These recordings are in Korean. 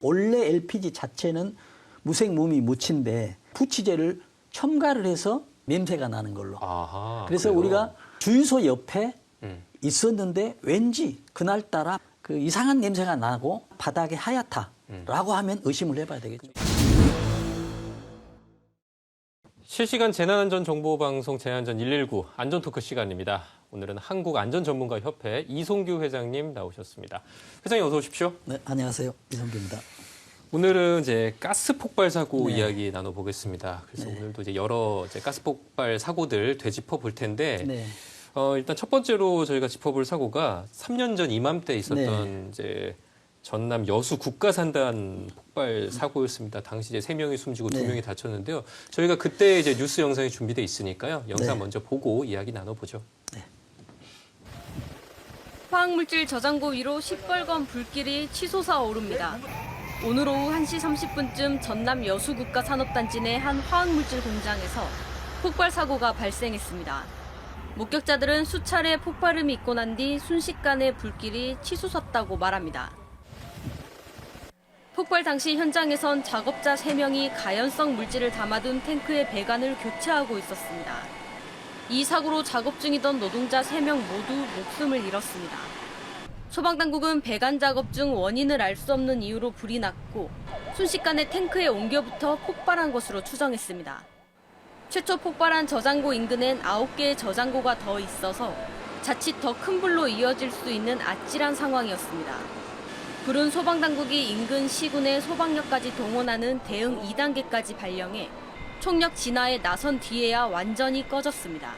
원래 LPG 자체는 무색무미 무치인데 부치제를 첨가를 해서 냄새가 나는 걸로. 아하, 그래서 그래요? 우리가 주유소 옆에 있었는데 왠지 그날따라 그 이상한 냄새가 나고 바닥이 하얗다라고 하면 의심을 해봐야 되겠죠. 실시간 재난안전정보방송 재난안전 119 안전토크 시간입니다. 오늘은 한국안전전문가협회 이송규 회장님 나오셨습니다. 회장님 어서 오십시오. 네, 안녕하세요. 이성규입니다. 오늘은 이제 가스 폭발 사고 네. 이야기 나눠보겠습니다. 그래서 네. 오늘도 이제 여러 가스 폭발 사고들 되짚어 볼 텐데 네. 일단 첫 번째로 저희가 짚어볼 사고가 3년 전 이맘때 있었던 네. 이제 전남 여수 국가산단 폭발 사고였습니다. 당시 이제 3명이 숨지고 네. 2명이 다쳤는데요. 저희가 그때 이제 뉴스 영상이 준비돼 있으니까요. 영상 네. 먼저 보고 이야기 나눠보죠. 화학물질 저장고 위로 시뻘건 불길이 치솟아 오릅니다. 오늘 오후 1시 30분쯤 전남 여수국가산업단지 내 한 화학물질 공장에서 폭발 사고가 발생했습니다. 목격자들은 수차례 폭발음이 있고 난 뒤 순식간에 불길이 치솟았다고 말합니다. 폭발 당시 현장에선 작업자 3명이 가연성 물질을 담아둔 탱크의 배관을 교체하고 있었습니다. 이 사고로 작업 중이던 노동자 3명 모두 목숨을 잃었습니다. 소방당국은 배관 작업 중 원인을 알 수 없는 이유로 불이 났고 순식간에 탱크에 옮겨붙어 폭발한 것으로 추정했습니다. 최초 폭발한 저장고 인근엔 9개의 저장고가 더 있어서 자칫 더 큰 불로 이어질 수 있는 아찔한 상황이었습니다. 불은 소방당국이 인근 시군의 소방력까지 동원하는 대응 2단계까지 발령해 총력 진화에 나선 뒤에야 완전히 꺼졌습니다.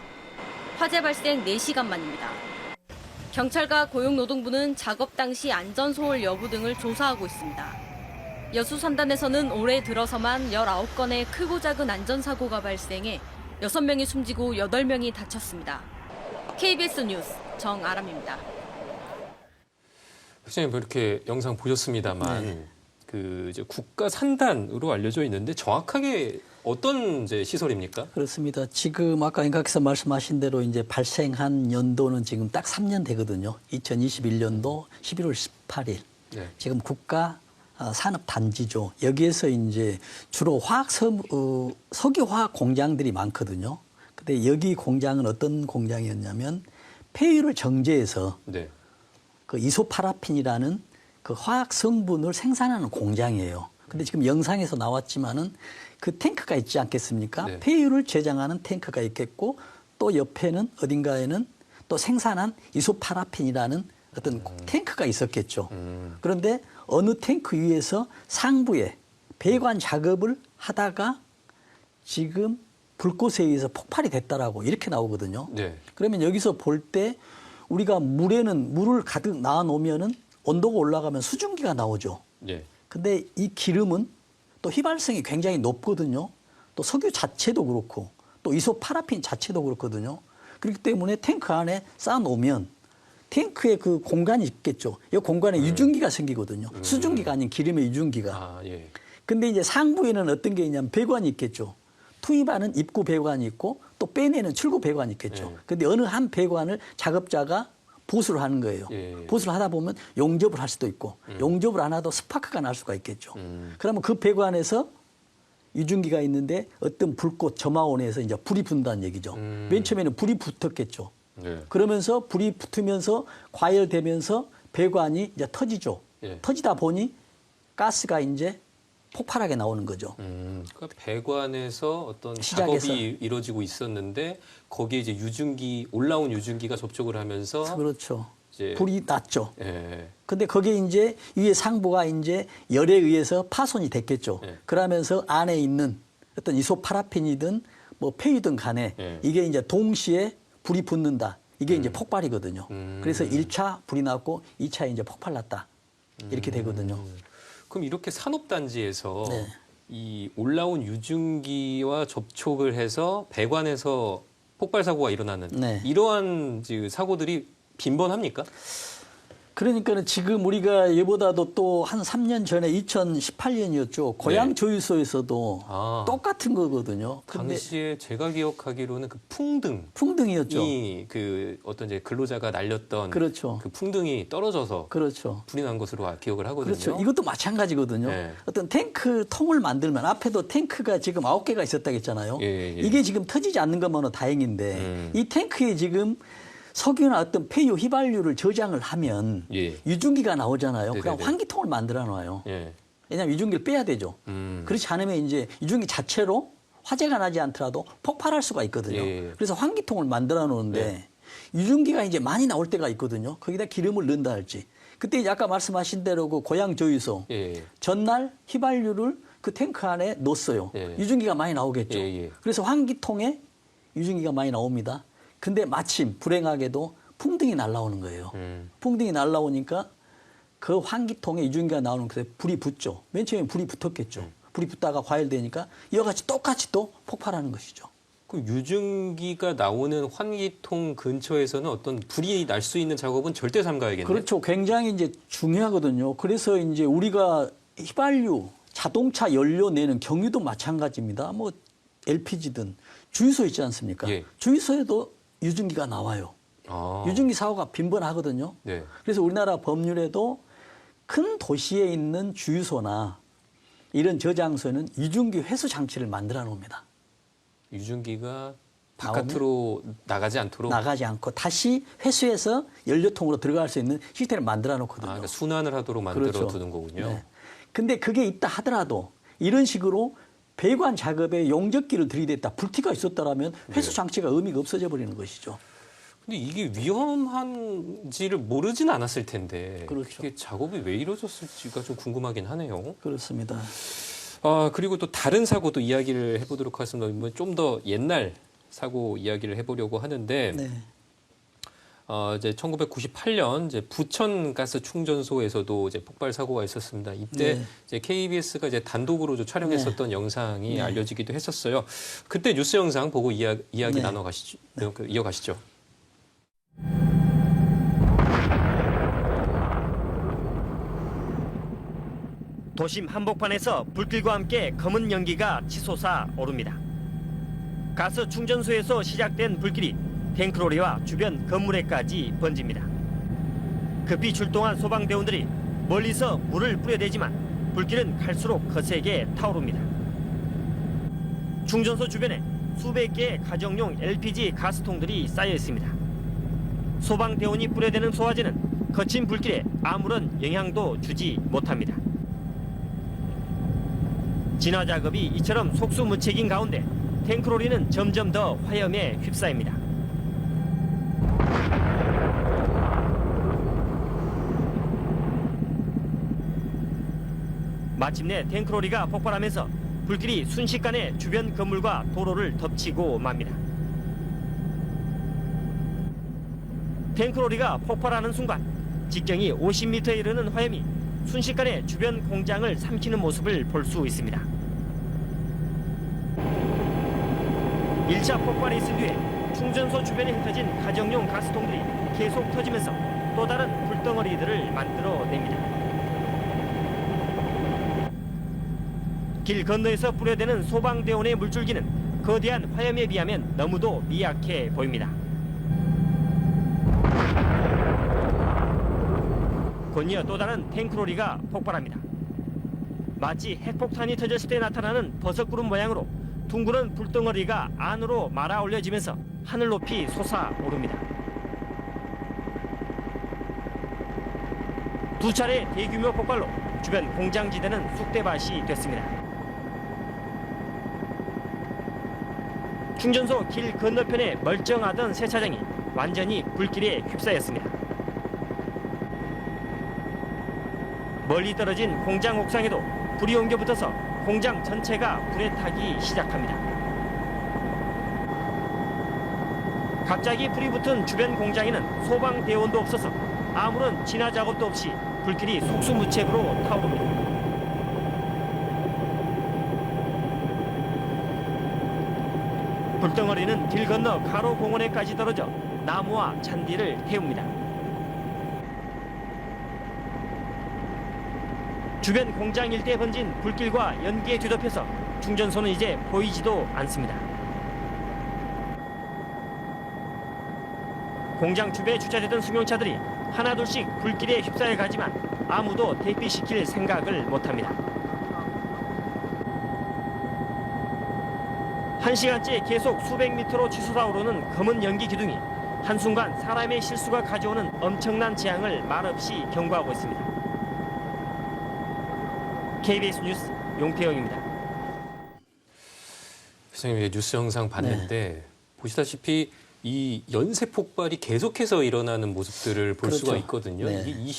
화재 발생 4시간 만입니다. 경찰과 고용노동부는 작업 당시 안전소홀 여부 등을 조사하고 있습니다. 여수 산단에서는 올해 들어서만 19건의 크고 작은 안전사고가 발생해 6명이 숨지고 8명이 다쳤습니다. KBS 뉴스 정아람입니다. 회장님 이렇게 영상 보셨습니다만 네. 그 이제 국가산단으로 알려져 있는데 정확하게 어떤 이제 시설입니까? 그렇습니다. 지금 아까 임각께서 말씀하신 대로 이제 발생한 연도는 지금 딱 3년 되거든요. 2021년도 11월 18일. 네. 지금 국가 산업단지죠. 여기에서 이제 주로 석유화학 공장들이 많거든요. 근데 여기 공장은 어떤 공장이었냐면 폐유를 정제해서 네. 그 이소파라핀이라는 그 화학 성분을 생산하는 공장이에요. 근데 지금 영상에서 나왔지만은 그 탱크가 있지 않겠습니까? 네. 폐유를 저장하는 탱크가 있겠고 또 옆에는 어딘가에는 또 생산한 이소파라핀이라는 어떤 탱크가 있었겠죠. 그런데 어느 탱크 위에서 상부에 배관 작업을 하다가 지금 불꽃에 의해서 폭발이 됐다라고 이렇게 나오거든요. 네. 그러면 여기서 볼 때 우리가 물에는 물을 가득 넣어 놓으면은 온도가 올라가면 수증기가 나오죠. 네. 근데 이 기름은 또 휘발성이 굉장히 높거든요. 또 석유 자체도 그렇고 또 이소파라핀 자체도 그렇거든요. 그렇기 때문에 탱크 안에 쌓아놓으면 탱크에 그 공간이 있겠죠. 이 공간에 유증기가 생기거든요. 수증기가 아닌 기름의 유증기가. 아, 예. 근데 이제 상부에는 어떤 게 있냐면 배관이 있겠죠. 투입하는 입구 배관이 있고 또 빼내는 출구 배관이 있겠죠. 예. 근데 어느 한 배관을 작업자가 보수를 하는 거예요. 예. 보수를 하다 보면 용접을 할 수도 있고 용접을 안 하도 스파크가 날 수가 있겠죠. 그러면 그 배관에서 유증기가 있는데 어떤 불꽃 점화원에서 이제 불이 분다는 얘기죠. 맨 처음에는 불이 붙었겠죠. 네. 그러면서 불이 붙으면서 과열되면서 배관이 이제 터지죠. 예. 터지다 보니 가스가 이제 폭발하게 나오는 거죠. 그러니까 배관에서 어떤 시작에서. 작업이 이루어지고 있었는데 거기에 이제 올라온 유증기가 접촉을 하면서 그렇죠. 이제 불이 났죠. 예. 근데 거기에 이제 위에 상부가 이제 열에 의해서 파손이 됐겠죠. 예. 그러면서 안에 있는 어떤 이소파라핀이든 뭐 폐유든 간에 예. 이게 이제 동시에 불이 붙는다. 이게 이제 폭발이거든요. 그래서 1차 불이 났고 2차에 이제 폭발 났다. 이렇게 되거든요. 그럼 이렇게 산업단지에서 네. 이 올라온 유증기와 접촉을 해서 배관에서 폭발 사고가 일어나는 네. 이러한 사고들이 빈번합니까? 그러니까는 지금 우리가 얘보다도 또 한 3년 전에 2018년이었죠. 고향 네. 조유소에서도 아. 똑같은 거거든요. 근데 당시에 제가 기억하기로는 그 풍등이 풍등이었죠. 그 어떤 이제 근로자가 날렸던 그렇죠. 그 풍등이 떨어져서 그렇죠. 불이 난 것으로 기억을 하거든요. 그렇죠. 이것도 마찬가지거든요. 네. 어떤 탱크 통을 만들면 앞에도 탱크가 지금 9개가 있었다고 했잖아요. 예. 이게 지금 터지지 않는 것만은 다행인데 이 탱크에 지금 석유나 어떤 폐유 휘발유를 저장을 하면 예. 유증기가 나오잖아요. 그럼 네네네. 환기통을 만들어 놔요. 예. 왜냐하면 유증기를 빼야 되죠. 그렇지 않으면 이제 유증기 자체로 화재가 나지 않더라도 폭발할 수가 있거든요. 예. 그래서 환기통을 만들어 놓는데 유증기가 이제 많이 나올 때가 있거든요. 거기다 기름을 넣는다 할지. 그때 이제 아까 말씀하신 대로 그 고향 조유소 예. 전날 휘발유를 그 탱크 안에 넣었어요. 예. 유증기가 많이 나오겠죠. 예. 그래서 환기통에 유증기가 많이 나옵니다. 근데 마침 불행하게도 풍등이 날아오는 거예요. 풍등이 날아오니까 그 환기통에 유증기가 나오는 것에 불이 붙죠. 맨 처음에 불이 붙었겠죠. 불이 붙다가 과열되니까 이와 같이 똑같이 또 폭발하는 것이죠. 그 유증기가 나오는 환기통 근처에서는 어떤 불이 날 수 있는 작업은 절대 삼가야겠네요. 그렇죠. 굉장히 이제 중요하거든요. 그래서 이제 우리가 휘발유, 자동차 연료 내는 경유도 마찬가지입니다. 뭐 LPG든 주유소 있지 않습니까? 예. 주유소에도 유증기가 나와요. 아. 유증기 사고가 빈번하거든요. 네. 그래서 우리나라 법률에도 큰 도시에 있는 주유소나 이런 저장소에는 유증기 회수 장치를 만들어 놓습니다. 유증기가 바깥으로 나가지 않도록 나가지 않고 다시 회수해서 연료통으로 들어갈 수 있는 시스템을 만들어 놓거든요. 그러니까 순환을 하도록 만들어 그렇죠. 두는 거군요. 네. 근데 그게 있다 하더라도 이런 식으로 배관 작업에 용접기를 들이댔다 불티가 있었다라면 회수 장치가 의미가 없어져 버리는 것이죠. 근데 이게 위험한지를 모르진 않았을 텐데 그렇죠. 이게 작업이 왜 이루어졌을지가 좀 궁금하긴 하네요. 그렇습니다. 그리고 또 다른 사고도 이야기를 해보도록 하겠습니다. 좀 더 옛날 사고 이야기를 해보려고 하는데 네. 이제 1998년 이제 부천 가스 충전소에서도 이제 폭발 사고가 있었습니다. 이때 네. 이제 KBS가 이제 단독으로 좀 촬영했었던 영상이 알려지기도 했었어요. 그때 뉴스 영상 보고 이야기 네. 나눠가시죠. 이어가시죠. 도심 한복판에서 불길과 함께 검은 연기가 치솟아 오릅니다. 가스 충전소에서 시작된 불길이 탱크로리와 주변 건물에까지 번집니다. 급히 출동한 소방대원들이 멀리서 물을 뿌려대지만 불길은 갈수록 거세게 타오릅니다. 충전소 주변에 수백 개의 가정용 LPG 가스통들이 쌓여 있습니다. 소방대원이 뿌려대는 소화제는 거친 불길에 아무런 영향도 주지 못합니다. 진화 작업이 이처럼 속수무책인 가운데 탱크로리는 점점 더 화염에 휩싸입니다. 마침내 탱크로리가 폭발하면서 불길이 순식간에 주변 건물과 도로를 덮치고 맙니다. 탱크로리가 폭발하는 순간 직경이 50m에 이르는 화염이 순식간에 주변 공장을 삼키는 모습을 볼 수 있습니다. 1차 폭발이 있은 뒤에 충전소 주변에 흩어진 가정용 가스통들이 계속 터지면서 또 다른 불덩어리들을 만들어냅니다. 길 건너에서 뿌려대는 소방대원의 물줄기는 거대한 화염에 비하면 너무도 미약해 보입니다. 곧이어 또 다른 탱크로리가 폭발합니다. 마치 핵폭탄이 터졌을 때 나타나는 버섯구름 모양으로 둥그런 불덩어리가 안으로 말아 올려지면서 하늘 높이 솟아오릅니다. 두 차례 대규모 폭발로 주변 공장지대는 쑥대밭이 됐습니다. 충전소 길 건너편에 멀쩡하던 세차장이 완전히 불길에 휩싸였습니다. 멀리 떨어진 공장 옥상에도 불이 옮겨 붙어서 공장 전체가 불에 타기 시작합니다. 갑자기 불이 붙은 주변 공장에는 소방대원도 없어서 아무런 진화 작업도 없이 불길이 속수무책으로 타오릅니다. 불덩어리는 길 건너 가로 공원에까지 떨어져 나무와 잔디를 태웁니다. 주변 공장 일대에 번진 불길과 연기에 뒤덮여서 충전소는 이제 보이지도 않습니다. 공장 주변에 주차되던 승용차들이 하나둘씩 불길에 휩싸여 가지만 아무도 대피시킬 생각을 못합니다. 1시간째 계속 수백 미터로 치솟아 오르는 검은 연기 기둥이 한순간 사람의 실수가 가져오는 엄청난 재앙을 말없이 경고하고 있습니다. KBS 뉴스 용태영입니다. 선생님, 뉴스 영상 봤는데 보시다시피 이 연쇄 폭발이 계속해서 일어나는 모습들을 볼 그렇죠. 수가 있거든요. 네. 이게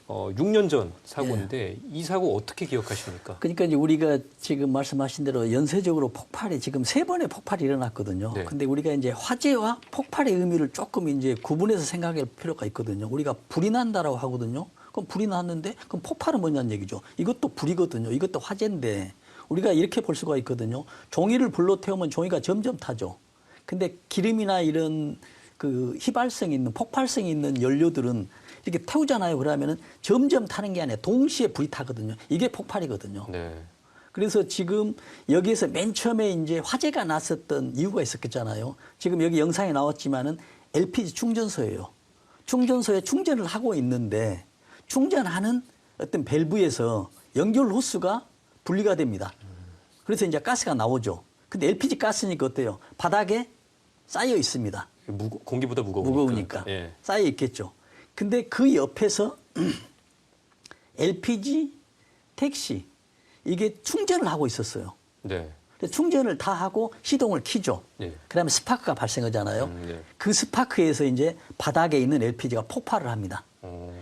26년 전 사고인데 이 사고 어떻게 기억하십니까? 그러니까 이제 우리가 지금 말씀하신 대로 연쇄적으로 폭발이 지금 3번의 폭발이 일어났거든요. 네. 근데 우리가 이제 화재와 폭발의 의미를 조금 이제 구분해서 생각할 필요가 있거든요. 우리가 불이 난다라고 하거든요. 그럼 불이 났는데 그럼 폭발은 뭐냐는 얘기죠. 이것도 불이거든요. 이것도 화재인데 우리가 이렇게 볼 수가 있거든요. 종이를 불로 태우면 종이가 점점 타죠. 근데 기름이나 이런 그 휘발성이 있는 폭발성이 있는 연료들은 이렇게 태우잖아요. 그러면은 점점 타는 게 아니라 동시에 불이 타거든요. 이게 폭발이거든요. 네. 그래서 지금 여기에서 맨 처음에 이제 화재가 났었던 이유가 있었겠잖아요. 지금 여기 영상에 나왔지만은 LPG 충전소예요. 충전소에 충전을 하고 있는데 충전하는 어떤 밸브에서 연결 호스가 분리가 됩니다. 그래서 이제 가스가 나오죠. 근데 LPG 가스니까 어때요? 바닥에 쌓여 있습니다. 공기보다 무거우니까 예. 쌓여 있겠죠. 근데 그 옆에서 LPG 택시 이게 충전을 하고 있었어요. 네. 충전을 다 하고 시동을 켜죠. 네. 그다음에 스파크가 발생하잖아요. 네. 그 스파크에서 이제 바닥에 있는 LPG가 폭발을 합니다.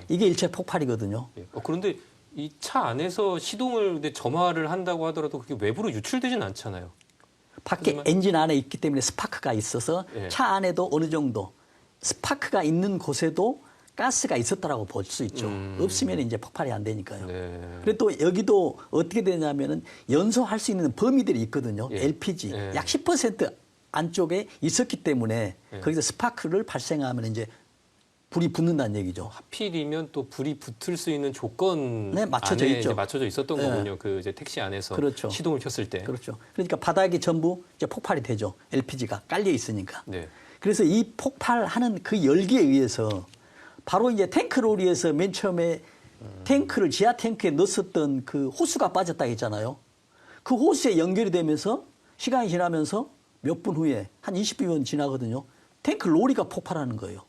이게 일체 폭발이거든요. 예. 그런데 이 차 안에서 시동을 근데 점화를 한다고 하더라도 그게 외부로 유출되진 않잖아요. 밖에 하지만- 엔진 안에 있기 때문에 스파크가 있어서 예. 차 안에도 어느 정도 스파크가 있는 곳에도 가스가 있었다라고 볼 수 있죠. 없으면 이제 폭발이 안 되니까요. 네. 그리고 또 여기도 어떻게 되냐면은 연소할 수 있는 범위들이 있거든요. 예. LPG 예. 약 10% 안쪽에 있었기 때문에 예. 거기서 스파크를 발생하면 이제 불이 붙는다는 얘기죠. 하필이면 또 불이 붙을 수 있는 조건 네, 맞춰져 안에 있죠. 이제 맞춰져 있었던 네. 거군요. 그 이제 택시 안에서 그렇죠. 시동을 켰을 때. 그렇죠. 그러니까 바닥에 전부 이제 폭발이 되죠. LPG가 깔려 있으니까. 네. 그래서 이 폭발하는 그 열기에 의해서 바로 이제 탱크로리에서 맨 처음에 탱크를 지하 탱크에 넣었었던 그 호수가 빠졌다 했잖아요. 그 호수에 연결이 되면서 시간이 지나면서 몇 분 후에 한 20분 지나거든요. 탱크 로리가 폭발하는 거예요.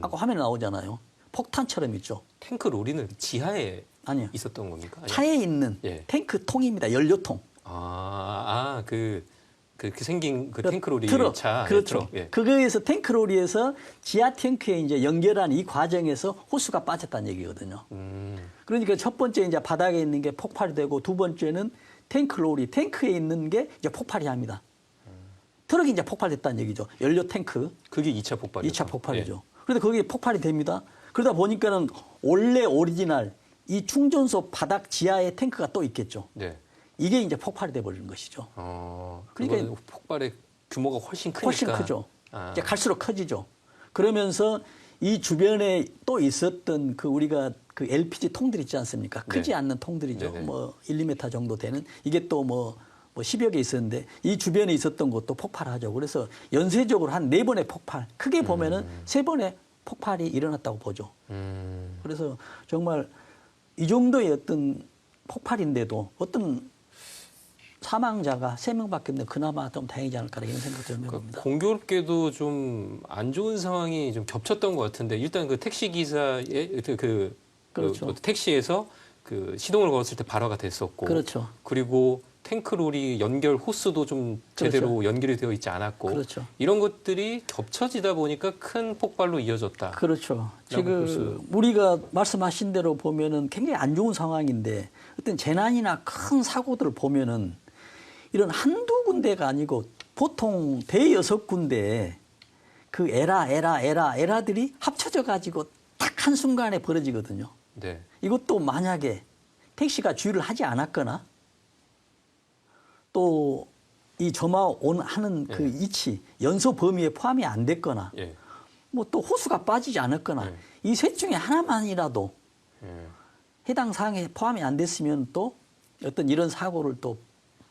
아까 화면에 나오잖아요. 폭탄처럼 있죠. 탱크 로리는 지하에 아니요. 있었던 겁니까? 아니요. 차에 있는 예. 탱크 통입니다. 연료통. 그 생긴 그 탱크 로리 트럭. 차. 그렇죠. 트럭. 예. 그거에서 탱크로리에서 지하 탱크에 이제 연결한 이 과정에서 호수가 빠졌다는 얘기거든요. 그러니까 첫 번째 이제 바닥에 있는 게 폭발이 되고 두 번째는 탱크로리, 탱크에 있는 게 이제 폭발이 합니다. 트럭이 이제 폭발됐다는 얘기죠. 연료 탱크. 그게 2차 폭발이죠. 2차 폭발이죠. 예. 그런데 거기에 폭발이 됩니다. 그러다 보니까는 원래 오리지널 이 충전소 바닥 지하에 탱크가 또 있겠죠. 네. 이게 이제 폭발이 돼버리는 것이죠. 그러니까 그러니까 폭발의 규모가 훨씬 크니까. 훨씬 크죠. 아. 이제 갈수록 커지죠. 그러면서 이 주변에 또 있었던 그 우리가 그 LPG 통들 있지 않습니까? 크지 네. 않는 통들이죠. 네네. 뭐 1, 2m 정도 되는 이게 또 뭐 10여 개 있었는데 이 주변에 있었던 것도 폭발하죠. 그래서 연쇄적으로 한 4번의 폭발, 크게 보면은 3번의 폭발이 일어났다고 보죠. 그래서 정말 이 정도의 어떤 폭발인데도 어떤 사망자가 3명밖에 없는데 그나마 좀 다행이지 않을까 이런 생각을 좀 해봅니다. 공교롭게도 좀 안 좋은 상황이 좀 겹쳤던 것 같은데 일단 그 택시 기사의 그렇죠. 택시에서 그 시동을 걸었을 때 발화가 됐었고, 그렇죠. 그리고 탱크로리 연결 호스도 좀 제대로 연결이 되어 있지 않았고, 그렇죠. 이런 것들이 겹쳐지다 보니까 큰 폭발로 이어졌다. 그렇죠. 볼 지금 우리가 말씀하신 대로 보면은 굉장히 안 좋은 상황인데 어떤 재난이나 큰 사고들을 보면은 이런 한두 군데가 아니고 보통 대여섯 군데 그 에라들이 합쳐져 가지고 딱 한순간에 벌어지거든요. 네. 이것도 만약에 택시가 주의를 하지 않았거나 또 이 점화하는 그 위치, 연소 범위에 포함이 안 됐거나 예. 뭐 또 호수가 빠지지 않았거나 예. 이 셋 중에 하나만이라도 예. 해당 사항에 포함이 안 됐으면 또 어떤 이런 사고를 또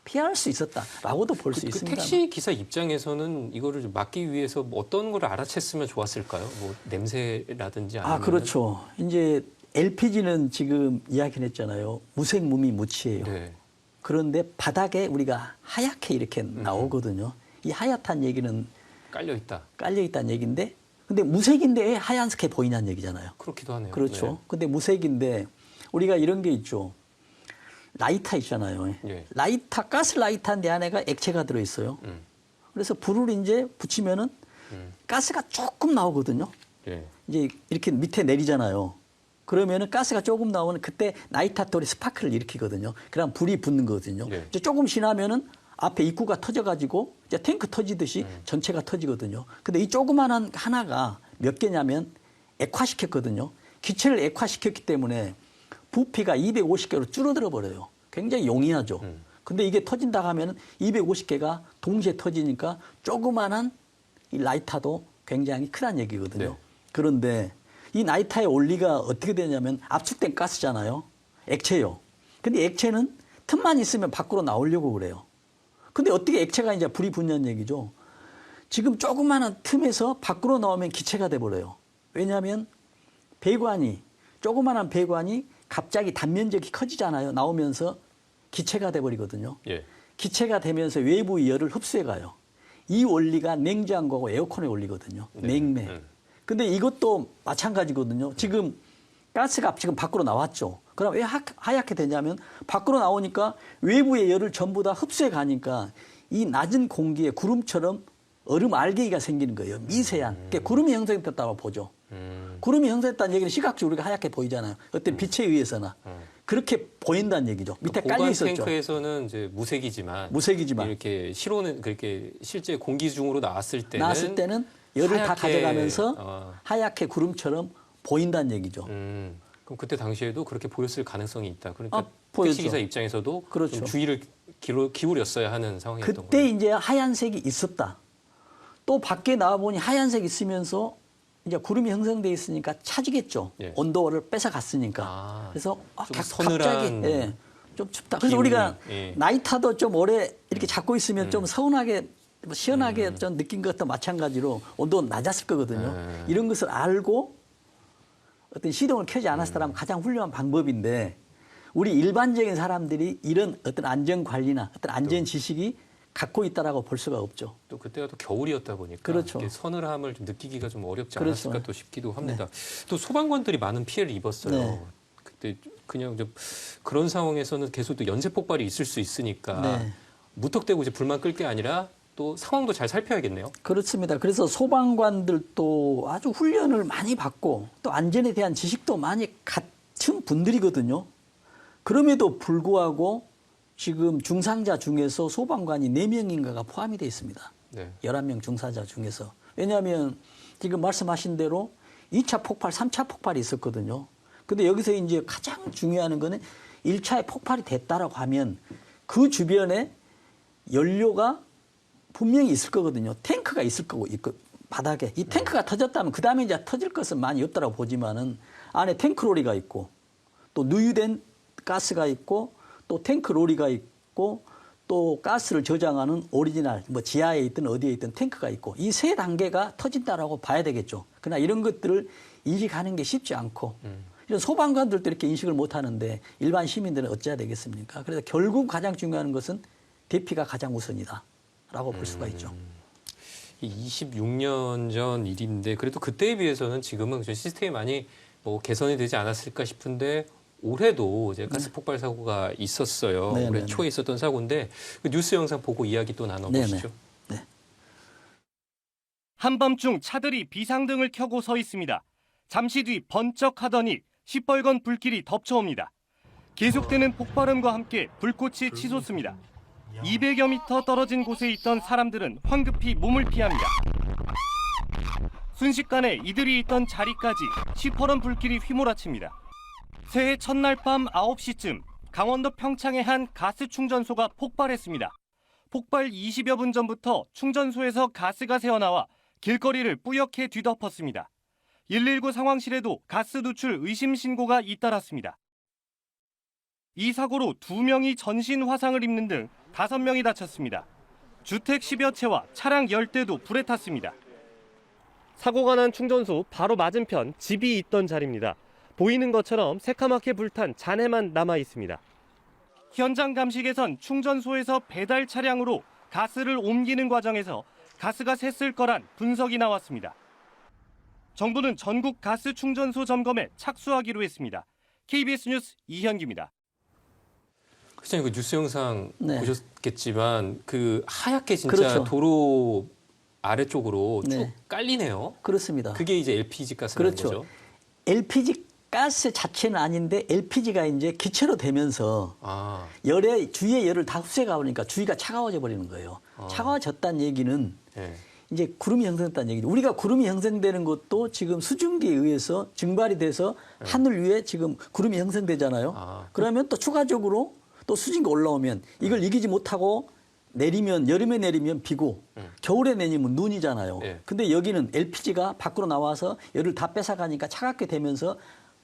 피할 수 있었다라고도 볼 수 그 있습니다. 택시 기사 입장에서는 이거를 좀 막기 위해서 뭐 어떤 걸 알아챘으면 좋았을까요? 뭐 냄새라든지 아니면 그렇죠. 이제 LPG는 지금 이야기를 했잖아요. 무색무미무취예요. 네. 그런데 바닥에 우리가 하얗게 이렇게 나오거든요. 이 하얗다는 얘기는 깔려 있다. 깔려 있다는 얘기인데, 근데 무색인데 왜 하얀색해 보이냐는 얘기잖아요. 그렇기도 하네요. 그렇죠. 네. 근데 무색인데 우리가 이런 게 있죠. 라이터 있잖아요. 예. 라이터, 가스 라이터인데 안에가 액체가 들어있어요. 그래서 불을 이제 붙이면은 가스가 조금 나오거든요. 예. 이제 이렇게 밑에 내리잖아요. 그러면은 가스가 조금 나오면 그때 나이타톨이 스파크를 일으키거든요. 그럼 불이 붙는 거거든요. 예. 이제 조금 지나면은 앞에 입구가 터져가지고 이제 탱크 터지듯이 전체가 터지거든요. 근데 이 조그만한 하나가 몇 개냐면 액화시켰거든요. 기체를 액화시켰기 때문에 부피가 250개로 줄어들어 버려요. 굉장히 용이하죠. 근데 이게 터진다 하면은 250개가 동시에 터지니까 조그만한 이 라이터도 굉장히 크다는 얘기거든요. 네. 그런데 이 라이터의 원리가 어떻게 되냐면 압축된 가스잖아요. 액체요. 근데 액체는 틈만 있으면 밖으로 나오려고 그래요. 근데 어떻게 액체가 이제 불이 붙냐는 얘기죠. 지금 조그마한 틈에서 밖으로 나오면 기체가 돼버려요. 왜냐하면 배관이, 조그마한 배관이 갑자기 단면적이 커지잖아요. 나오면서 기체가 돼버리거든요. 예. 기체가 되면서 외부 열을 흡수해 가요. 이 원리가 냉장고하고 에어컨의 원리거든요. 네. 냉매. 근데 이것도 마찬가지거든요. 지금 가스가 지금 밖으로 나왔죠. 그럼 왜 하얗게 되냐면 밖으로 나오니까 외부의 열을 전부 다 흡수해 가니까 이 낮은 공기에 구름처럼 얼음 알갱이가 생기는 거예요. 미세한. 그러니까 구름이 형성됐다고 보죠. 구름이 형성됐다는 얘기는 시각적으로 우리가 하얗게 보이잖아요. 어떤 빛에 의해서나. 그렇게 보인다는 얘기죠. 밑에 깔려 보관 있었죠. 탱크에서는 이제 무색이지만 이렇게 실온은 그렇게 실제 공기 중으로 나왔을 때는 열을 다 하얗게, 가져가면서 하얗게 구름처럼 보인다는 얘기죠. 그럼 그때 당시에도 그렇게 보였을 가능성이 있다. 그러니까 보였죠. 택시기사 입장에서도 그렇죠. 좀 주의를 기울였어야 하는 상황이었던 그때 거예요. 이제 하얀색이 있었다. 또 밖에 나와보니 하얀색이 있으면서 이제 구름이 형성돼 있으니까 차지겠죠. 예. 온도를 뺏어 갔으니까. 그래서 좀 갑자기 서늘한 좀 춥다. 그래서 기운이, 우리가 예. 나이타도 좀 오래 이렇게 잡고 있으면 좀 서운하게 뭐 시원하게 좀 느낀 것도 마찬가지로 온도는 낮았을 거거든요. 이런 것을 알고 어떤 시동을 켜지 않았다면 가장 훌륭한 방법인데 우리 일반적인 사람들이 이런 어떤 안전 관리나 어떤 안전 지식이 갖고 있다라고 볼 수가 없죠. 또 그때가 또 겨울이었다 보니까 그렇죠. 이게 서늘함을 좀 느끼기가 좀 어렵지 그렇죠. 않았을까 또 싶기도 합니다. 또 소방관들이 많은 피해를 입었어요. 네. 그때 그냥 좀 그런 상황에서는 계속 또 연쇄 폭발이 있을 수 있으니까 네. 무턱대고 이제 불만 끌 게 아니라 또 상황도 잘 살펴야겠네요. 그렇습니다. 그래서 소방관들도 아주 훈련을 많이 받고 또 안전에 대한 지식도 많이 갖춘 분들이거든요. 그럼에도 불구하고 지금 중상자 중에서 소방관이 4명인가가 포함이 되어 있습니다. 네. 11명 중상자 중에서. 왜냐하면 지금 말씀하신 대로 2차 폭발, 3차 폭발이 있었거든요. 근데 여기서 이제 가장 중요한 거는 1차에 폭발이 됐다라고 하면 그 주변에 연료가 분명히 있을 거거든요. 탱크가 있을 거고, 바닥에. 이 탱크가 터졌다면 그 다음에 이제 터질 것은 많이 없다라고 보지만은 안에 탱크로리가 있고 또 누유된 가스가 있고 또 탱크로리가 있고 또 가스를 저장하는 오리지널 뭐 지하에 있든 어디에 있든 탱크가 있고 이 세 단계가 터진다라고 봐야 되겠죠. 그러나 이런 것들을 인식하는 게 쉽지 않고 이런 소방관들도 이렇게 인식을 못 하는데 일반 시민들은 어찌해야 되겠습니까? 그래서 결국 가장 중요한 것은 대피가 가장 우선이다라고 볼 수가 있죠. 26년 전 일인데 그래도 그때에 비해서는 지금은 시스템이 많이 뭐 개선이 되지 않았을까 싶은데 올해도 이제 가스 폭발 사고가 있었어요. 네, 올해 네, 초에 있었던 사고인데 그 뉴스 영상 보고 이야기 또 나눠보시죠. 네. 한밤중 차들이 비상등을 켜고 서 있습니다. 잠시 뒤 번쩍하더니 시뻘건 불길이 덮쳐옵니다. 계속되는 폭발음과 함께 불꽃이 치솟습니다. 200여 미터 떨어진 곳에 있던 사람들은 황급히 몸을 피합니다. 순식간에 이들이 있던 자리까지 시퍼런 불길이 휘몰아칩니다. 새해 첫날 밤 9시쯤 강원도 평창의 한 가스 충전소가 폭발했습니다. 폭발 20여 분 전부터 충전소에서 가스가 새어나와 길거리를 뿌옇게 뒤덮었습니다. 119 상황실에도 가스 누출 의심 신고가 잇따랐습니다. 이 사고로 2명이 전신 화상을 입는 등 5명이 다쳤습니다. 주택 10여 채와 차량 10대도 불에 탔습니다. 사고가 난 충전소 바로 맞은편 집이 있던 자리입니다. 보이는 것처럼 새카맣게 불탄 잔해만 남아 있습니다. 현장 감식에선 충전소에서 배달 차량으로 가스를 옮기는 과정에서 가스가 샜을 거란 분석이 나왔습니다. 정부는 전국 가스 충전소 점검에 착수하기로 했습니다. KBS 뉴스 이현기입니다. 시장님 그 뉴스 영상 네. 보셨겠지만 그 하얗게 진짜 그렇죠. 도로 아래쪽으로 쭉 네. 깔리네요. 그렇습니다. 그게 이제 LPG 가스라는 그렇죠. 거죠. LPG 가스 자체는 아닌데 LPG가 이제 기체로 되면서 아, 주위의 열을 다 흡수해 가보니까 주위가 차가워져 버리는 거예요. 차가워졌다는 얘기는 네. 이제 구름이 형성됐다는 얘기죠. 우리가 구름이 형성되는 것도 지금 수증기에 의해서 증발이 돼서 하늘 위에 지금 구름이 형성되잖아요. 아. 그러면 또 추가적으로 또 수증기 올라오면 이걸 이기지 못하고 내리면 여름에 내리면 비고 겨울에 내리면 눈이잖아요. 네. 근데 여기는 LPG가 밖으로 나와서 열을 다 뺏어가니까 차갑게 되면서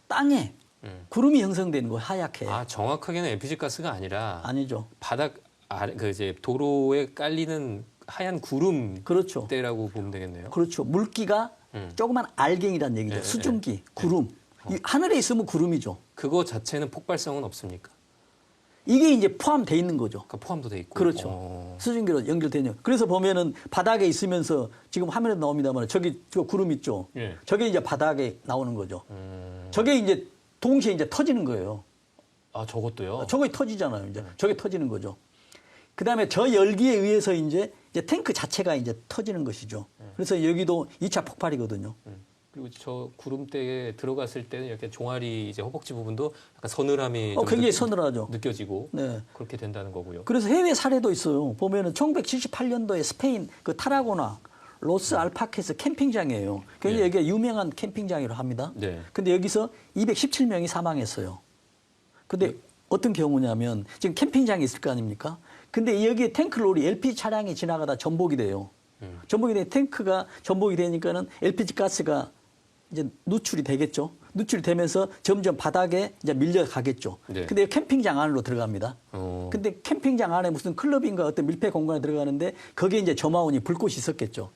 땅에 구름이 형성되는 거예요. 하얗게. 아, 정확하게는 LPG 가스가 아니라 아니죠. 바닥 아래 그 이제 도로에 깔리는 하얀 구름 그렇죠. 때라고 보면 되겠네요. 그렇죠. 물기가 조그만 알갱이란 얘기죠. 네, 수증기, 구름. 이 하늘에 있으면 구름이죠. 그거 자체는 폭발성은 없습니까? 이게 이제 포함돼 있는 거죠. 그러니까 포함도 돼 있고. 그렇죠. 수증기로 연결되는. 그래서 보면은 바닥에 있으면서 지금 화면에 나옵니다만 저기 저 구름 있죠. 예. 저게 이제 바닥에 나오는 거죠. 저게 이제 동시에 이제 터지는 거예요. 아, 저것도요? 저게 터지잖아요. 이제 저게 터지는 거죠. 그다음에 저 열기에 의해서 이제 탱크 자체가 이제 터지는 것이죠. 그래서 여기도 2차 폭발이거든요. 그리고 저 구름대에 들어갔을 때는 이렇게 종아리 이제 허벅지 부분도 약간 서늘함이 좀 굉장히 서늘하죠. 느껴지고 네. 그렇게 된다는 거고요. 그래서 해외 사례도 있어요. 보면은 1978년도에 스페인 그 타라고나 로스 알파케스 캠핑장이에요. 굉장히 네. 여기가 유명한 캠핑장이라고 합니다. 네. 근데 여기서 217명이 사망했어요. 근데 어떤 경우냐면 지금 캠핑장이 있을 거 아닙니까? 근데 여기에 탱크롤이 LPG 차량이 지나가다 전복이 돼요. 전복이 돼 탱크가 전복이 되니까는 LPG 가스가 이제 누출이 되겠죠. 누출이 되면서 점점 바닥에 이제 밀려가겠죠. 네. 근데 캠핑장 안으로 들어갑니다. 어. 근데 캠핑장 안에 무슨 클럽인가 어떤 밀폐 공간에 들어가는데 거기에 이제 저마온이 불꽃이 있었겠죠.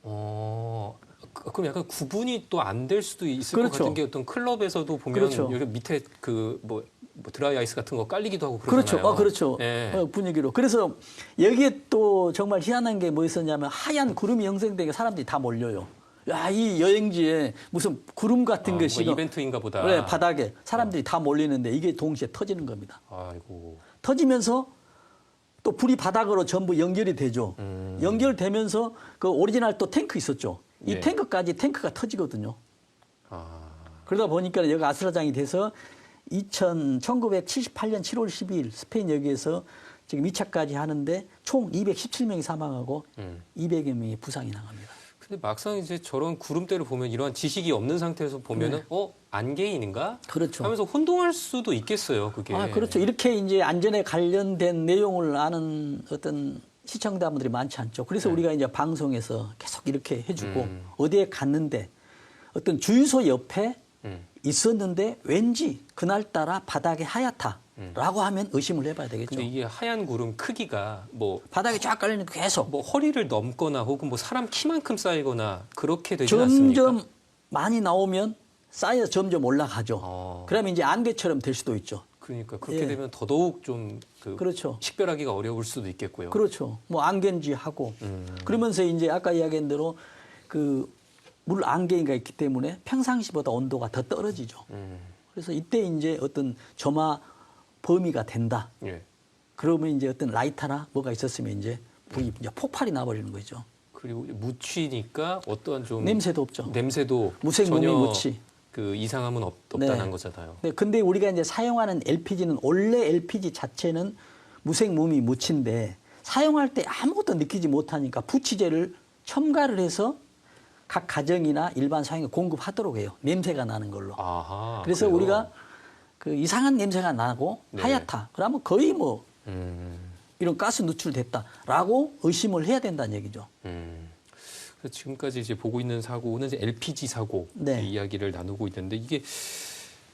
그럼 약간 구분이 또 안 될 수도 있을 그렇죠. 것 같은 게 어떤 클럽에서도 보면 그렇죠. 여기 밑에 그 뭐 드라이 아이스 같은 거 깔리기도 하고 그렇죠. 그러잖아요. 그렇죠. 예. 분위기로. 그래서 여기에 또 정말 희한한 게 뭐 있었냐면 하얀 구름이 형성되게 사람들이 다 몰려요. 야, 이 여행지에 무슨 구름 같은 것이 뭐 이벤트인가 보다. 네, 바닥에 사람들이 다 몰리는데 이게 동시에 터지는 겁니다. 아이고. 터지면서 또 불이 바닥으로 전부 연결이 되죠. 연결되면서 그 오리지널 또 탱크 있었죠. 이 네. 탱크가 터지거든요. 아. 그러다 보니까 여기 아수라장이 돼서 1978년 7월 12일 스페인 여기에서 지금 2차까지 하는데 총 217명이 사망하고 200여 명이 부상이 나갑니다. 근데 막상 이제 저런 구름대를 보면 이러한 지식이 없는 상태에서 보면은 안개인인가? 그렇죠. 하면서 혼동할 수도 있겠어요, 그게. 아, 그렇죠. 이렇게 이제 안전에 관련된 내용을 아는 어떤 시청자분들이 많지 않죠. 그래서 우리가 이제 방송에서 계속 이렇게 해주고 어디에 갔는데 어떤 주유소 옆에 있었는데 왠지 그날따라 바닥이 하얗다라고 하면 의심을 해봐야 되겠죠. 근데 이게 하얀 구름 크기가 뭐 바닥에 쫙 깔리는 게 계속 뭐 허리를 넘거나 혹은 뭐 사람 키만큼 쌓이거나 그렇게 되지 않습니까? 점점 많이 나오면 쌓여 점점 올라가죠. 그러면 이제 안개처럼 될 수도 있죠. 그러니까 그렇게 예. 되면 더더욱 좀 그렇죠. 식별하기가 어려울 수도 있겠고요. 그렇죠. 뭐 안개인지 하고 그러면서 이제 아까 이야기한 대로 그 물 안개가 있기 때문에 평상시보다 온도가 더 떨어지죠. 그래서 이때 이제 어떤 점화 범위가 된다. 예. 그러면 이제 어떤 라이터나 뭐가 있었으면 이제 불이 이제 폭발이 나버리는 거죠. 그리고 무취니까 어떠한 좀 냄새도 없죠. 냄새도 무색 전혀 무미 무취. 그 이상함은 없다는 거잖아요. 네, 근데 우리가 이제 사용하는 LPG는 원래 LPG 자체는 무색 무미 무취인데 사용할 때 아무것도 느끼지 못하니까 부취제를 첨가를 해서 각 가정이나 일반 사용에 공급하도록 해요. 냄새가 나는 걸로. 아하. 그래서 그래요? 우리가 그 이상한 냄새가 나고 네. 하얗다. 그러면 거의 뭐 음. 이런 가스 누출됐다라고 의심을 해야 된다는 얘기죠. 그래서 지금까지 이제 보고 있는 사고는 이제 LPG 사고 네. 이야기를 나누고 있는데 이게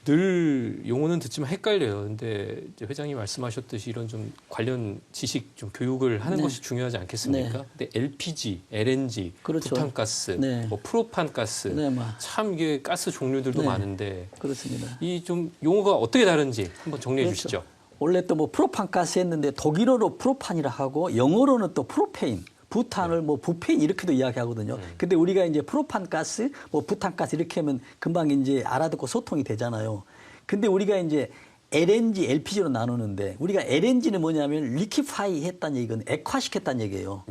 늘 용어는 듣지만 헷갈려요. 근데 이제 회장님 말씀하셨듯이 이런 좀 관련 지식 좀 교육을 하는 네. 것이 중요하지 않겠습니까? 네. 근데 LPG, LNG, 그렇죠. 부탄가스, 네. 뭐 프로판가스, 네, 뭐. 참 이게 가스 종류들도 네. 많은데 그렇습니다. 이 좀 용어가 어떻게 다른지 한번 정리해 그렇죠. 주시죠. 원래 또 뭐 프로판가스 했는데 독일어로 프로판이라 하고 영어로는 또 프로페인, 부탄을 뭐 부페인 이렇게도 이야기하거든요. 근데 우리가 이제 프로판가스, 뭐 부탄가스 이렇게 하면 금방 이제 알아듣고 소통이 되잖아요. 근데 우리가 이제 LNG, LPG로 나누는데 우리가 LNG는 뭐냐면 리퀴파이 했다는 얘기는 액화시켰다는 얘기예요.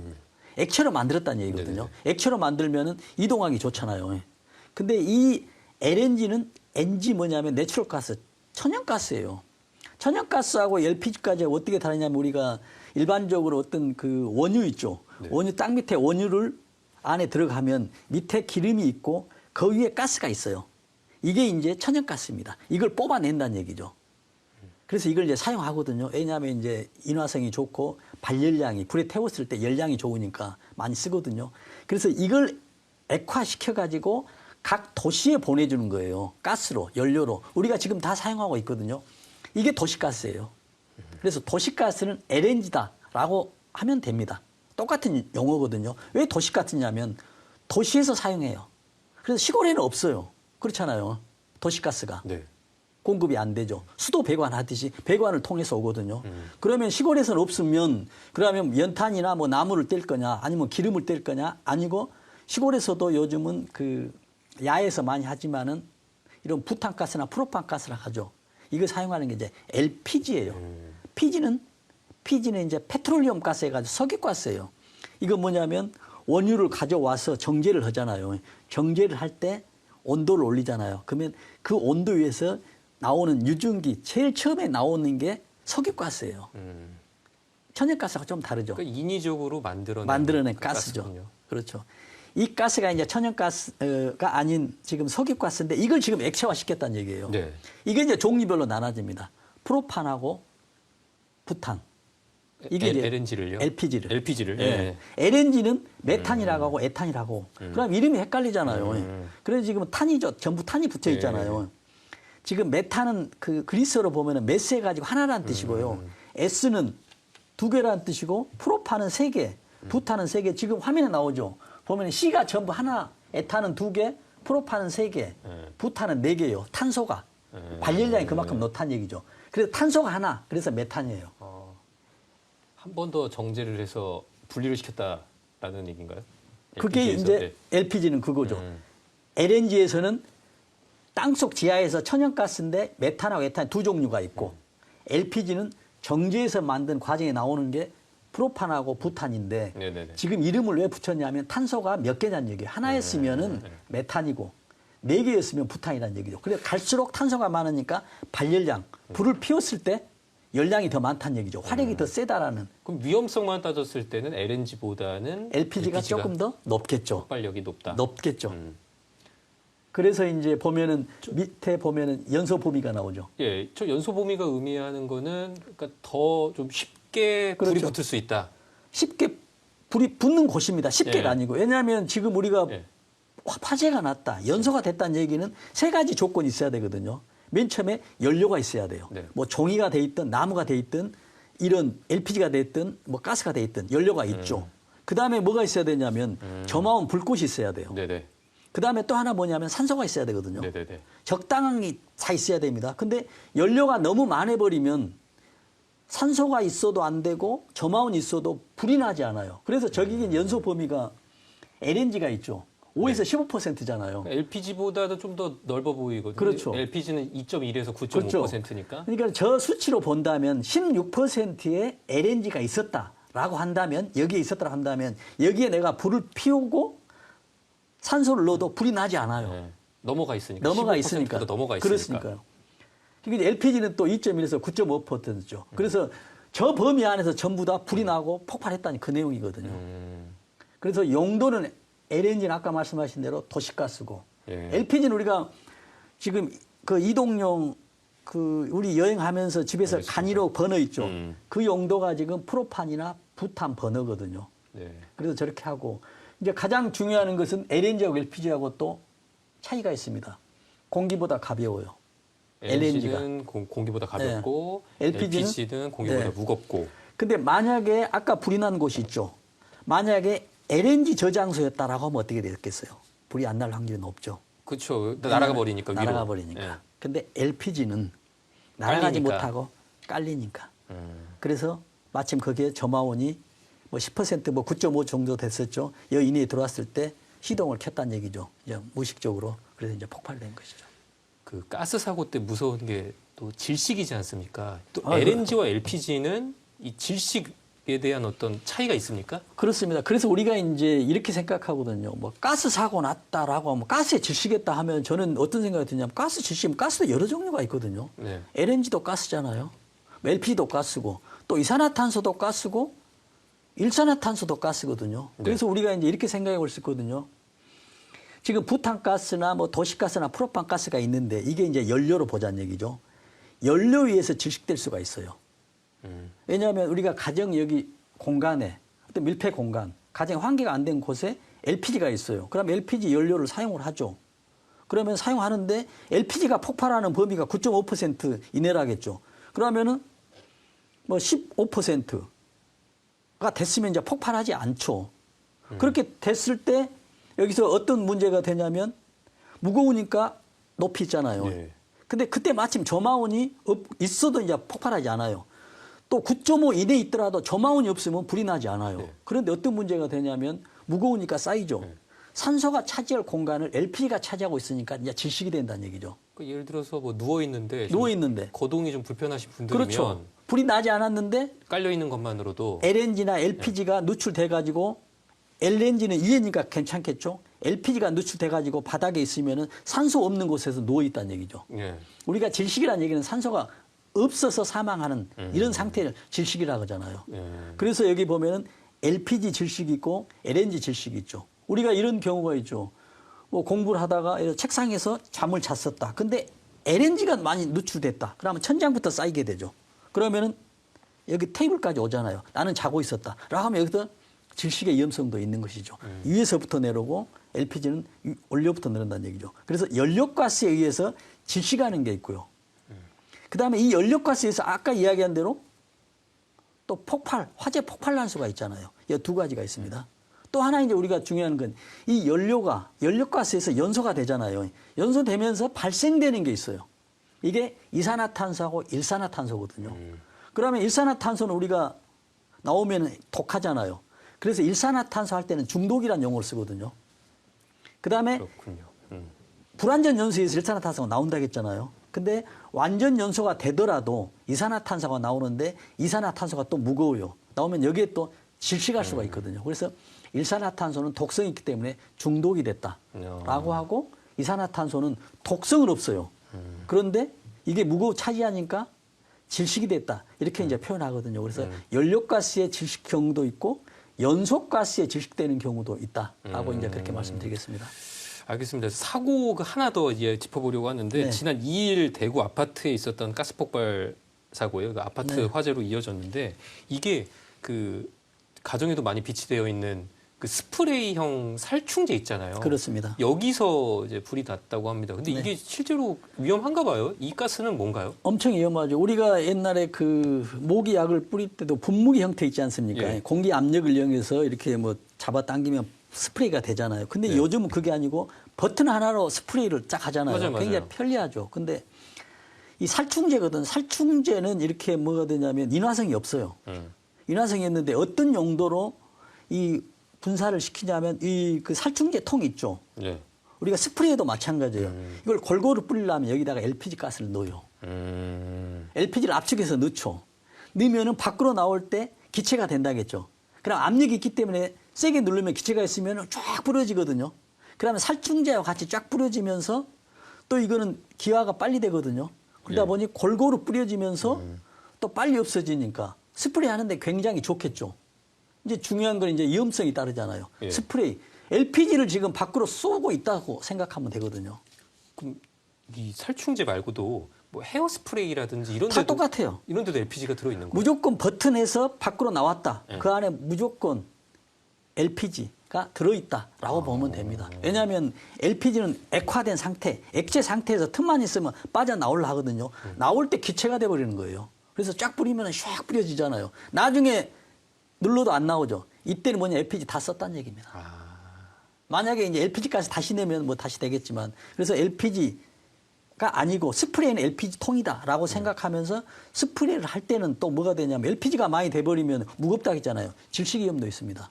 액체로 만들었다는 얘기거든요. 액체로 만들면은 이동하기 좋잖아요. 근데 이 LNG는 NG 뭐냐면 내추럴 가스, 천연가스예요. 천연가스하고 LPG까지 어떻게 다르냐면 우리가 일반적으로 어떤 그 원유 있죠. 네. 원유 땅 밑에 원유를 안에 들어가면 밑에 기름이 있고 그 위에 가스가 있어요. 이게 이제 천연가스입니다. 이걸 뽑아낸다는 얘기죠. 그래서 이걸 이제 사용하거든요. 왜냐하면 이제 인화성이 좋고 발열량이 불에 태웠을 때 열량이 좋으니까 많이 쓰거든요. 그래서 이걸 액화시켜 가지고 각 도시에 보내주는 거예요. 가스로, 연료로. 우리가 지금 다 사용하고 있거든요. 이게 도시가스예요. 그래서 도시가스는 LNG다라고 하면 됩니다. 똑같은 용어거든요. 왜 도시가스냐면 도시에서 사용해요. 그래서 시골에는 없어요. 그렇잖아요. 도시가스가. 네. 공급이 안 되죠. 수도 배관 하듯이 배관을 통해서 오거든요. 그러면 시골에서는 없으면 그러면 연탄이나 뭐 나무를 뗄 거냐 아니면 기름을 뗄 거냐 아니고 시골에서도 요즘은 그 야에서 많이 하지만은 이런 부탄가스나 프로판가스라 하죠. 이거 사용하는 게 이제 LPG예요. PG는 이제 페트롤리움 가스 해가지고 석유가스예요. 이거 뭐냐면 원유를 가져와서 정제를 하잖아요. 정제를 할 때 온도를 올리잖아요. 그러면 그 온도 위에서 나오는 유증기 제일 처음에 나오는 게 석유가스예요. 천연가스하고 좀 다르죠. 그러니까 인위적으로 만들어낸 그 가스죠. 가스군요. 그렇죠. 이 가스가 이제 천연가스가 아닌 지금 석유가스인데 이걸 지금 액체화 시켰다는 얘기예요. 네. 이게 이제 종류별로 나눠집니다. 프로판하고 부탄. 이게 이제 LNG를요? LPG를. LPG를. 예. LNG는 메탄이라고 하고 에탄이라고. 그럼 이름이 헷갈리잖아요. 그래서 지금 탄이죠. 전부 탄이 붙어 있잖아요. 지금 메탄은 그 그리스어로 보면은 메스 해가지고 하나라는 뜻이고요. S는 두 개라는 뜻이고 프로판은 세 개, 부탄은 세 개. 지금 화면에 나오죠. 보면 C가 전부 하나, 에탄은 두 개, 프로판은 세 개, 부탄은 네 개예요. 탄소가 발열량이 그만큼 넣다는 얘기죠. 그래서 탄소가 하나, 그래서 메탄이에요. 한 번 더 정제를 해서 분리를 시켰다라는 얘기인가요? 그게 LPG 에서? 이제 네. LPG는 그거죠. LNG에서는 땅속 지하에서 천연가스인데 메탄하고 에탄 두 종류가 있고 LPG는 정제해서 만든 과정에 나오는 게 프로판하고 부탄인데 네네네. 지금 이름을 왜 붙였냐면 탄소가 몇 개냐는 얘기예요. 하나였으면은 메탄이고 네 개였으면 부탄이라는 얘기죠. 그래서 갈수록 탄소가 많으니까 발열량, 불을 피웠을 때 열량이 더 많다는 얘기죠. 화력이 더 세다라는. 그럼 위험성만 따졌을 때는 LNG보다는 LPG가 조금 더 높겠죠. 폭발력이 높다. 높겠죠. 그래서 이제 보면은 밑에 보면은 연소 범위가 나오죠. 예, 저 연소 범위가 의미하는 거는 그러니까 더 좀 쉽게 불이 그렇죠. 붙을 수 있다. 쉽게 불이 붙는 곳입니다. 쉽게가 예. 아니고. 왜냐하면 지금 우리가 예. 화재가 났다, 연소가 됐다는 얘기는 세 가지 조건이 있어야 되거든요. 맨 처음에 연료가 있어야 돼요. 네. 뭐 종이가 돼 있든 나무가 돼 있든 이런 LPG가 돼 있든 뭐 가스가 돼 있든 연료가 있죠. 그 다음에 뭐가 있어야 되냐면 저마운 불꽃이 있어야 돼요. 네네. 그 다음에 또 하나 뭐냐면 산소가 있어야 되거든요. 네네네. 적당히 차 있어야 됩니다. 근데 연료가 너무 많아버리면 산소가 있어도 안 되고 저마운이 있어도 불이 나지 않아요. 그래서 저기 연소 범위가 LNG가 있죠. 5에서 15%잖아요. LPG보다도 좀 더 넓어 보이거든요. 그렇죠. LPG는 2.1에서 그렇죠. 9.5%니까. 그러니까 저 수치로 본다면 16%의 LNG가 있었다라고 한다면 여기에 있었다고 한다면 여기에 내가 불을 피우고 산소를 넣어도 불이 나지 않아요. 네. 넘어가 있으니까. 넘어가 15% 있으니까. 보다 넘어가 있으니까. 그렇으니까요. 그러니까 LPG는 또 2.1에서 9.5%죠. 그래서 저 범위 안에서 전부 다 불이 나고 폭발했다는 그 내용이거든요. 그래서 용도는 LNG는 아까 말씀하신 대로 도시가스고 예. LPG는 우리가 지금 그 이동용 그 우리 여행하면서 집에서 알겠습니다. 간이로 버너 있죠. 그 용도가 지금 프로판이나 부탄 버너거든요. 네. 그래서 저렇게 하고 이제 가장 중요한 것은 LNG하고 LPG하고 또 차이가 있습니다. 공기보다 가벼워요. LNG가. LNG는 공기보다 가볍고 LPG 는? LPG는 공기보다 네. 무겁고. 근데 만약에 아까 불이 난 곳이 있죠. 만약에 LNG 저장소였다라고 하면 어떻게 됐겠어요? 불이 안 날 확률이 높죠. 그렇죠. 날아가 버리니까 위로. 날아가 버리니까. 예. 근데 LPG는 날아가지 깔리니까. 못하고 깔리니까. 그래서 마침 거기에 저마온이 뭐 10% 뭐 9.5 정도 됐었죠. 여 이내에 들어왔을 때 시동을 켰다는 얘기죠. 이제 무의식적으로. 그래서 이제 폭발된 것이죠. 그 가스 사고 때 무서운 게 또 질식이지 않습니까? 또 아, LNG와 LPG는 이 질식에 대한 어떤 차이가 있습니까? 그렇습니다. 그래서 우리가 이제 이렇게 생각하거든요. 뭐 가스 사고 났다라고 하면 가스에 질식했다 하면 저는 어떤 생각이 드냐면 가스 질식이면 가스도 여러 종류가 있거든요. 네. LNG도 가스잖아요. LPG도 가스고 또 이산화탄소도 가스고 일산화탄소도 가스거든요. 그래서 우리가 이제 이렇게 생각해 볼 수 있거든요. 지금 부탄가스나 뭐 도시가스나 프로판가스가 있는데 이게 이제 연료로 보자는 얘기죠. 연료에 의해서 질식될 수가 있어요. 왜냐하면 우리가 가정 여기 공간에 어떤 밀폐 공간, 가정 환기가 안 된 곳에 LPG가 있어요. 그럼 LPG 연료를 사용을 하죠. 그러면 사용하는데 LPG가 폭발하는 범위가 9.5% 이내라겠죠. 그러면은 뭐 15%가 됐으면 이제 폭발하지 않죠. 그렇게 됐을 때 여기서 어떤 문제가 되냐면 무거우니까 높이 있잖아요. 네. 근데 그때 마침 저마온이 있어도 이제 폭발하지 않아요. 또 9.5 이내에 있더라도 저마온이 없으면 불이 나지 않아요. 네. 그런데 어떤 문제가 되냐면 무거우니까 쌓이죠. 네. 산소가 차지할 공간을 LPG가 차지하고 있으니까 이제 질식이 된다는 얘기죠. 그 예를 들어서 뭐 누워 있는데 거동이 좀 불편하신 분들이면 그렇죠. 불이 나지 않았는데 깔려 있는 것만으로도 LNG나 LPG가 누출돼 가지고 LNG는 위에니까 괜찮겠죠. LPG가 누출돼 가지고 바닥에 있으면은 산소 없는 곳에서 누워 있다는 얘기죠. 예. 우리가 질식이라는 얘기는 산소가 없어서 사망하는 이런 상태를 질식이라고 하잖아요. 예. 그래서 여기 보면은 LPG 질식이 있고 LNG 질식이 있죠. 우리가 이런 경우가 있죠. 뭐 공부를 하다가 책상에서 잠을 잤었다. 근데 LNG가 많이 누출됐다. 그러면 천장부터 쌓이게 되죠. 그러면은 여기 테이블까지 오잖아요. 나는 자고 있었다. 라고 하면 여기서 질식의 위험성도 있는 것이죠. 위에서부터 내려오고 LPG는 원료부터 내려온다는 얘기죠. 그래서 연료가스에 의해서 질식하는 게 있고요. 그다음에 이 연료가스에서 아까 이야기한 대로 또 폭발, 화재 폭발 난 수가 있잖아요. 이 두 가지가 있습니다. 또 하나 이제 우리가 중요한 건 이 연료가스에서 연소가 되잖아요. 연소되면서 발생되는 게 있어요. 이게 이산화탄소하고 일산화탄소거든요. 그러면 일산화탄소는 우리가 나오면 독하잖아요. 그래서 일산화탄소 할 때는 중독이라는 용어를 쓰거든요. 그다음에 그렇군요. 불완전 연소에서 일산화탄소가 나온다고 했잖아요. 근데 완전 연소가 되더라도 이산화탄소가 나오는데 이산화탄소가 또 무거워요. 나오면 여기에 또 질식할 수가 있거든요. 그래서 일산화탄소는 독성이 있기 때문에 중독이 됐다라고 하고 이산화탄소는 독성은 없어요. 그런데 이게 무거워 차지하니까 질식이 됐다. 이렇게 이제 표현하거든요. 그래서 연료가스의 질식 경우도 있고 연소가스에 질식되는 경우도 있다라고 이제 그렇게 말씀드리겠습니다. 알겠습니다. 사고가 하나 더 이제 짚어보려고 하는데 네. 지난 2일 대구 아파트에 있었던 가스 폭발 사고예요. 그 아파트 네. 화재로 이어졌는데 이게 그 가정에도 많이 비치되어 있는 그 스프레이형 살충제 있잖아요. 그렇습니다. 여기서 이제 불이 났다고 합니다. 근데 이게 실제로 위험한가 봐요. 이 가스는 뭔가요? 엄청 위험하죠. 우리가 옛날에 그 모기약을 뿌릴 때도 분무기 형태 있지 않습니까? 예. 공기 압력을 이용해서 이렇게 뭐 잡아당기면 스프레이가 되잖아요. 근데 네. 요즘은 그게 아니고 버튼 하나로 스프레이를 쫙 하잖아요. 맞아요. 굉장히 편리하죠. 근데 이 살충제거든. 살충제는 이렇게 뭐가 되냐면 인화성이 없어요. 인화성이 있는데 어떤 용도로 이 분사를 시키냐면 이 그 살충제 통 있죠. 네. 우리가 스프레이도 마찬가지예요. 이걸 골고루 뿌리려면 여기다가 LPG 가스를 넣어요. LPG를 압축해서 넣죠. 넣으면은 밖으로 나올 때 기체가 된다겠죠. 그럼 압력이 있기 때문에 세게 누르면 기체가 있으면 쫙 뿌려지거든요. 그러면 살충제와 같이 쫙 뿌려지면서 또 이거는 기화가 빨리 되거든요. 그러다 예. 보니 골고루 뿌려지면서 또 빨리 없어지니까 스프레이 하는데 굉장히 좋겠죠. 이제 중요한 건 이제 위험성이 따르잖아요. 예. 스프레이. LPG를 지금 밖으로 쏘고 있다고 생각하면 되거든요. 그럼 이 살충제 말고도 뭐 헤어 스프레이라든지 이런 다 데도 똑같아요. 이런 데도 LPG가 들어 있는 거예요. 무조건 버튼에서 밖으로 나왔다. 예. 그 안에 무조건 LPG, 가 들어있다라고 보면 됩니다. 왜냐하면 LPG는 액화된 상태, 액체 상태에서 틈만 있으면 빠져나오려 하거든요. 나올 때 기체가 돼버리는 거예요. 그래서 쫙 뿌리면 샥 뿌려지잖아요. 나중에 눌러도 안 나오죠. 이때는 뭐냐, LPG 다 썼다는 얘기입니다. 만약에 이제 LPG까지 다시 내면 뭐 다시 되겠지만, 그래서 LPG가 아니고 스프레이는 LPG 통이다라고 생각하면서 스프레이를 할 때는 또 뭐가 되냐면 LPG가 많이 돼버리면 무겁다 했잖아요. 질식 위험도 있습니다.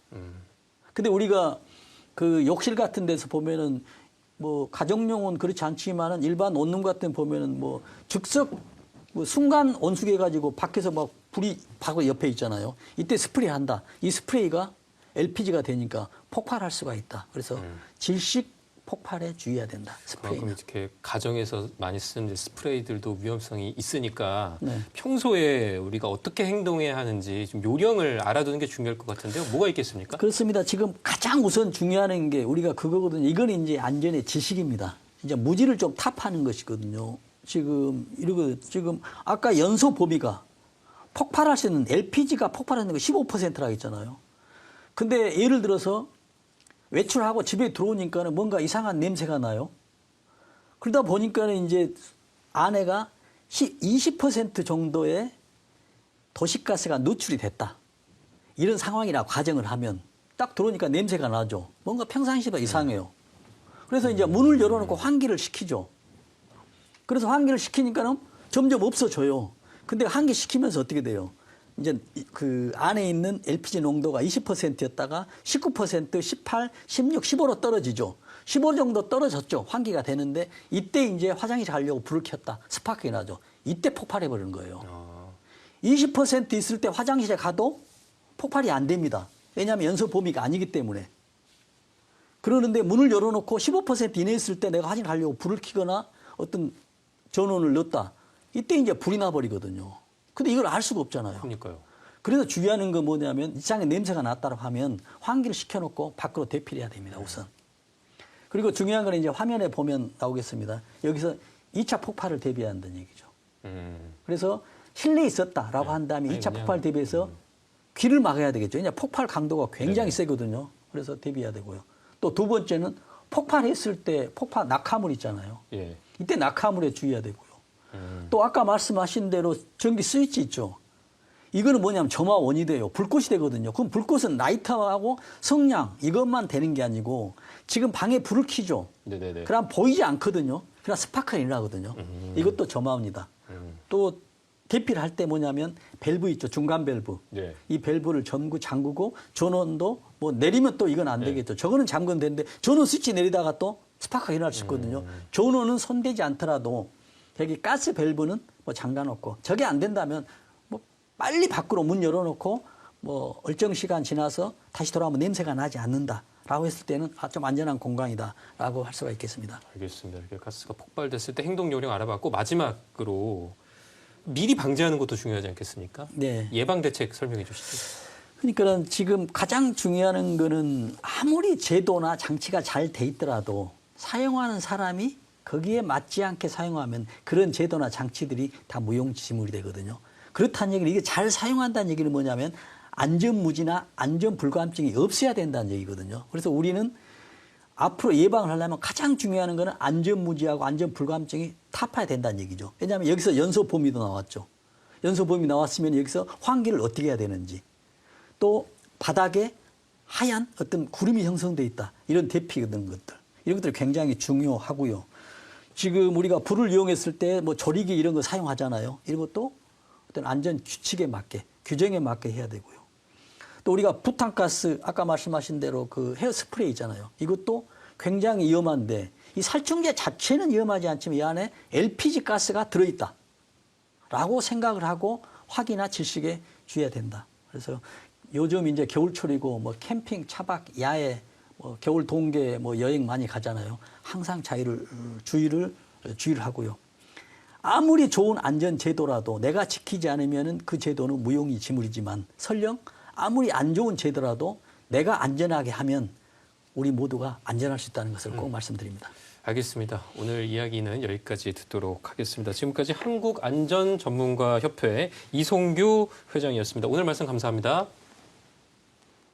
근데 우리가 그 욕실 같은 데서 보면은 뭐 가정용은 그렇지 않지만은 일반 원룸 같은 데 보면은 뭐 즉석 뭐 순간 온수기 해가지고 밖에서 막 불이 바로 옆에 있잖아요. 이때 스프레이 한다. 이 스프레이가 LPG가 되니까 폭발할 수가 있다. 그래서 질식 폭발에 주의해야 된다. 스프레이. 그럼 이렇게 가정에서 많이 쓰는 스프레이들도 위험성이 있으니까 네. 평소에 우리가 어떻게 행동해야 하는지 좀 요령을 알아두는 게 중요할 것 같은데요. 뭐가 있겠습니까? 그렇습니다. 지금 가장 우선 중요한 게 우리가 그거거든요. 이건 이제 안전의 지식입니다. 이제 무지를 좀 탑하는 것이거든요. 지금 아까 연소 범위가 폭발할 수 있는 LPG가 폭발하는 거 15%라고 했잖아요. 근데 예를 들어서 외출하고 집에 들어오니까는 뭔가 이상한 냄새가 나요. 그러다 보니까는 이제 아내가 20% 정도의 도시가스가 누출이 됐다. 이런 상황이라고 가정을 하면 딱 들어오니까 냄새가 나죠. 뭔가 평상시보다 이상해요. 그래서 이제 문을 열어놓고 환기를 시키죠. 그래서 환기를 시키니까는 점점 없어져요. 근데 환기 시키면서 어떻게 돼요? 이제 그 안에 있는 LPG 농도가 20%였다가 19%, 18, 16, 15로 떨어지죠. 15 정도 떨어졌죠. 환기가 되는데 이때 이제 화장실 가려고 불을 켰다. 스파크가 나죠. 이때 폭발해 버리는 거예요. 20% 있을 때 화장실에 가도 폭발이 안 됩니다. 왜냐하면 연소 범위가 아니기 때문에. 그러는데 문을 열어놓고 15% 이내 있을 때 내가 화장실 가려고 불을 켜거나 어떤 전원을 넣었다. 이때 이제 불이 나버리거든요. 근데 이걸 알 수가 없잖아요. 그러니까요. 그래서 주의하는 건 뭐냐면 이상의 냄새가 났다고 하면 환기를 시켜놓고 밖으로 대피해야 됩니다. 우선. 그리고 중요한 건 이제 화면에 보면 나오겠습니다. 여기서 2차 폭발을 대비해야 한다는 얘기죠. 그래서 실내에 있었다라고 한 다음에 2차 폭발 대비해서 귀를 막아야 되겠죠. 왜냐 폭발 강도가 굉장히 세거든요. 그래서 대비해야 되고요. 또 두 번째는 폭발했을 때 폭발 낙하물 있잖아요. 예. 이때 낙하물에 주의해야 되고요. 또 아까 말씀하신 대로 전기 스위치 있죠. 이거는 뭐냐면 점화원이 돼요. 불꽃이 되거든요. 그럼 불꽃은 라이터하고 성냥 이것만 되는 게 아니고 지금 방에 불을 켜죠. 네네네. 그럼 보이지 않거든요. 그럼 스파크가 일어나거든요. 이것도 점화원이다. 또 대피를 할 때 뭐냐면 밸브 있죠. 중간 밸브. 네. 이 밸브를 잠그고 전원도 뭐 내리면 또 이건 안 되겠죠. 저거는 잠그면 되는데 전원 스위치 내리다가 또 스파크가 일어날 수 있거든요. 전원은 손대지 않더라도 여기 가스 밸브는 뭐 잠가놓고 저게 안 된다면 뭐 빨리 밖으로 문 열어놓고 뭐 일정 시간 지나서 다시 돌아오면 냄새가 나지 않는다라고 했을 때는 좀 안전한 공간이다라고 할 수가 있겠습니다. 알겠습니다. 이렇게 가스가 폭발됐을 때 행동 요령 알아봤고 마지막으로 미리 방지하는 것도 중요하지 않겠습니까? 네. 예방 대책 설명해 주시죠. 그러니까 지금 가장 중요한 거는 아무리 제도나 장치가 잘 돼 있더라도 사용하는 사람이 거기에 맞지 않게 사용하면 그런 제도나 장치들이 다 무용지물이 되거든요. 그렇다는 얘기는 이게 잘 사용한다는 얘기는 뭐냐면 안전무지나 안전불감증이 없어야 된다는 얘기거든요. 그래서 우리는 앞으로 예방을 하려면 가장 중요한 거는 안전무지하고 안전불감증이 타파야 된다는 얘기죠. 왜냐하면 여기서 연소 범위도 나왔죠. 연소 범위 나왔으면 여기서 환기를 어떻게 해야 되는지 또 바닥에 하얀 어떤 구름이 형성돼 있다. 이런 대피 같은 것들. 이런 것들이 굉장히 중요하고요. 지금 우리가 불을 이용했을 때 뭐 조리기 이런 거 사용하잖아요. 이런 것도 어떤 안전 규칙에 맞게, 규정에 맞게 해야 되고요. 또 우리가 부탄가스, 아까 말씀하신 대로 그 헤어 스프레이 있잖아요. 이것도 굉장히 위험한데 이 살충제 자체는 위험하지 않지만 이 안에 LPG 가스가 들어있다. 라고 생각을 하고 화기나 질식에 주의해야 된다. 그래서 요즘 이제 겨울철이고 뭐 캠핑, 차박, 야외, 뭐 겨울 동계 뭐 여행 많이 가잖아요. 항상 주의를 하고요. 아무리 좋은 안전 제도라도 내가 지키지 않으면 그 제도는 무용이 지물이지만 설령 아무리 안 좋은 제도라도 내가 안전하게 하면 우리 모두가 안전할 수 있다는 것을 꼭 말씀드립니다. 알겠습니다. 오늘 이야기는 여기까지 듣도록 하겠습니다. 지금까지 한국안전전문가협회 이송규 회장이었습니다. 오늘 말씀 감사합니다.